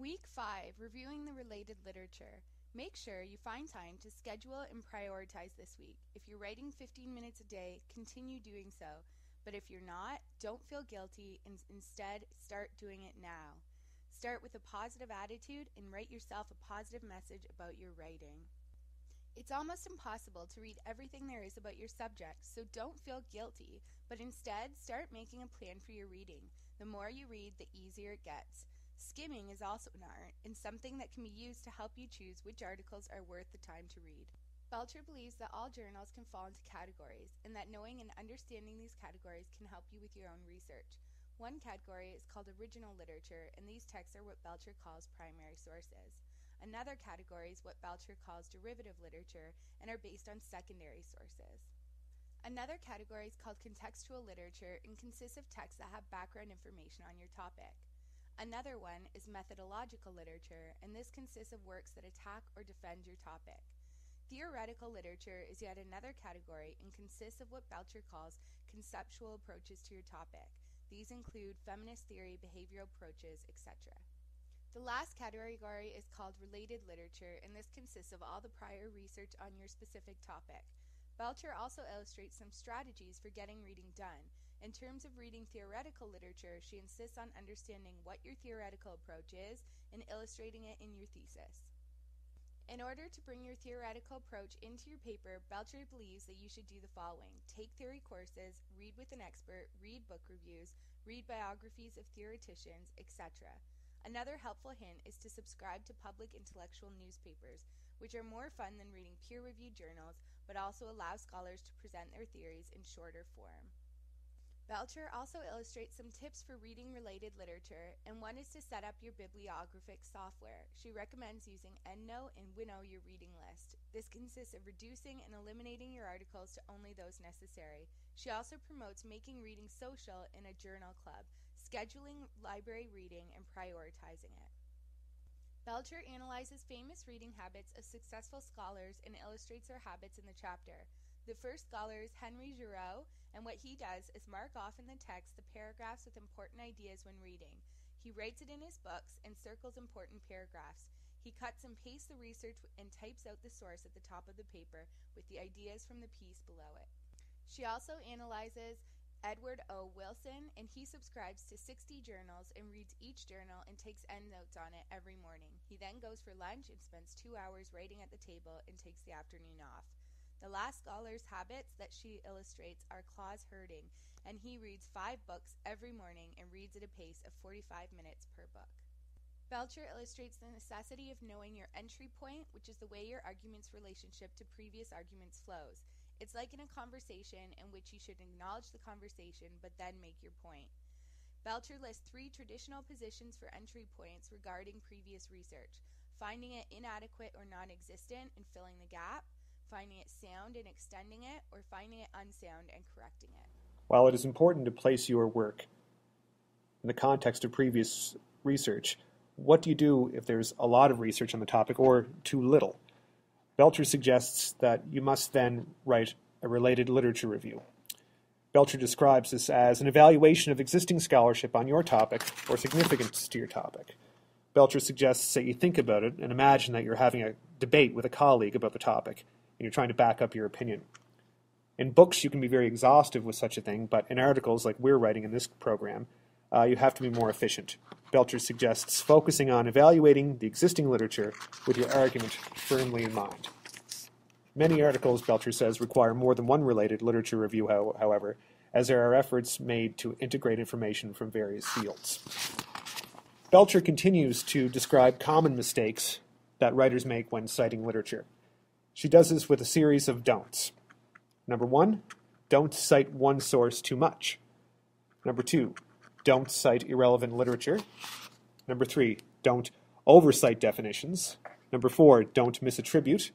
Week 5, Reviewing the Related Literature. Make sure you find time to schedule and prioritize this week. If you're writing 15 minutes a day, continue doing so. But if you're not, don't feel guilty and instead start doing it now. Start with a positive attitude and write yourself a positive message about your writing. It's almost impossible to read everything there is about your subject, so don't feel guilty, but instead start making a plan for your reading. The more you read, the easier it gets. Skimming is also an art and something that can be used to help you choose which articles are worth the time to read. Belcher believes that all journals can fall into categories, and that knowing and understanding these categories can help you with your own research. One category is called original literature, and these texts are what Belcher calls primary sources. Another category is what Belcher calls derivative literature and are based on secondary sources. Another category is called contextual literature and consists of texts that have background information on your topic. Another one is methodological literature, and this consists of works that attack or defend your topic. Theoretical literature is yet another category and consists of what Belcher calls conceptual approaches to your topic. These include feminist theory, behavioral approaches, etc. The last category is called related literature, and this consists of all the prior research on your specific topic. Belcher also illustrates some strategies for getting reading done. In terms of reading theoretical literature, she insists on understanding what your theoretical approach is and illustrating it in your thesis. In order to bring your theoretical approach into your paper, Belcher believes that you should do the following: take theory courses, read with an expert, read book reviews, read biographies of theoreticians, etc. Another helpful hint is to subscribe to public intellectual newspapers, which are more fun than reading peer-reviewed journals, but also allow scholars to present their theories in shorter form. Belcher also illustrates some tips for reading related literature, and one is to set up your bibliographic software. She recommends using EndNote and Winnow your reading list. This consists of reducing and eliminating your articles to only those necessary. She also promotes making reading social in a journal club, scheduling library reading, and prioritizing it. Belcher analyzes famous reading habits of successful scholars and illustrates their habits in the chapter. The first scholar is Henry Giroux, and what he does is mark off in the text the paragraphs with important ideas when reading. He writes it in his books and circles important paragraphs. He cuts and pastes the research and types out the source at the top of the paper with the ideas from the piece below it. She also analyzes Edward O. Wilson, and he subscribes to 60 journals and reads each journal and takes endnotes on it every morning. He then goes for lunch and spends 2 hours writing at the table and takes the afternoon off. The last scholar's habits that she illustrates are Claus Herding, and he reads 5 books every morning and reads at a pace of 45 minutes per book. Belcher illustrates the necessity of knowing your entry point, which is the way your argument's relationship to previous arguments flows. It's like in a conversation in which you should acknowledge the conversation but then make your point. Belcher lists 3 traditional positions for entry points regarding previous research: finding it inadequate or non-existent and filling the gap, finding it sound and extending it, or finding it unsound and correcting it. While it is important to place your work in the context of previous research, what do you do if there's a lot of research on the topic or too little? Belcher suggests that you must then write a related literature review. Belcher describes this as an evaluation of existing scholarship on your topic or significance to your topic. Belcher suggests that you think about it and imagine that you're having a debate with a colleague about the topic, and you're trying to back up your opinion. In books, you can be very exhaustive with such a thing, but in articles like we're writing in this program, you have to be more efficient. Belcher suggests focusing on evaluating the existing literature with your argument firmly in mind. Many articles, Belcher says, require more than one related literature review, however, as there are efforts made to integrate information from various fields. Belcher continues to describe common mistakes that writers make when citing literature. She does this with a series of don'ts. Number 1, don't cite one source too much. Number 2, don't cite irrelevant literature. Number 3, don't overcite definitions. Number 4, don't misattribute.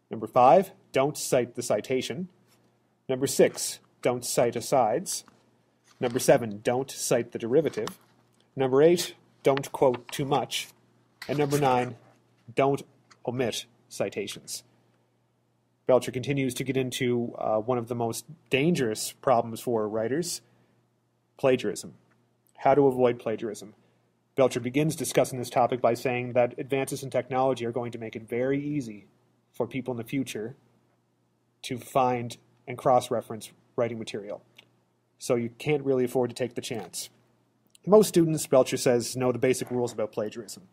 Number 5, don't cite the citation. Number 6, don't cite asides. Number 7, don't cite the derivative. Number 8, don't quote too much. And number 9, don't omit citations. Belcher continues to get into one of the most dangerous problems for writers: plagiarism. How to avoid plagiarism. Belcher begins discussing this topic by saying that advances in technology are going to make it very easy for people in the future to find and cross-reference writing material. So you can't really afford to take the chance. Most students, Belcher says, know the basic rules about plagiarism.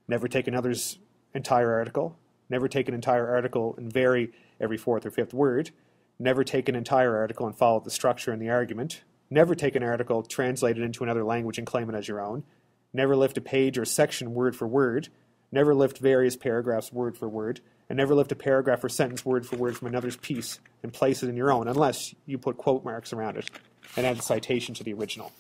Never take another's entire article. Never take an entire article and vary every fourth or fifth word. Never take an entire article and follow the structure and the argument. Never take an article, translate it into another language and claim it as your own. Never lift a page or section word for word. Never lift various paragraphs word for word. And never lift a paragraph or sentence word for word from another's piece and place it in your own, unless you put quote marks around it and add a citation to the original.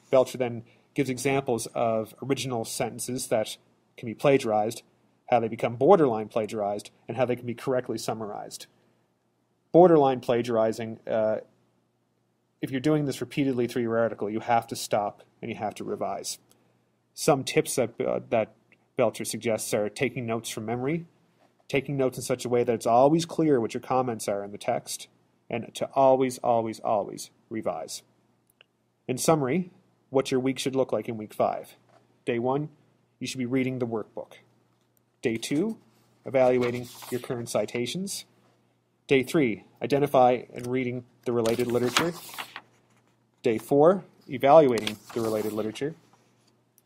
Belcher then gives examples of original sentences that can be plagiarized, how they become borderline plagiarized, and how they can be correctly summarized. Borderline plagiarizing, if you're doing this repeatedly through your article, you have to stop and you have to revise. Some tips that Belcher suggests are taking notes from memory, taking notes in such a way that it's always clear what your comments are in the text, and to always, always, always revise. In summary, what your week should look like in week 5. Day 1, you should be reading the workbook. Day 2, evaluating your current citations. Day 3, identify and reading the related literature. Day 4, evaluating the related literature.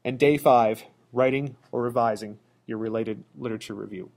And Day 5, writing or revising your related literature review.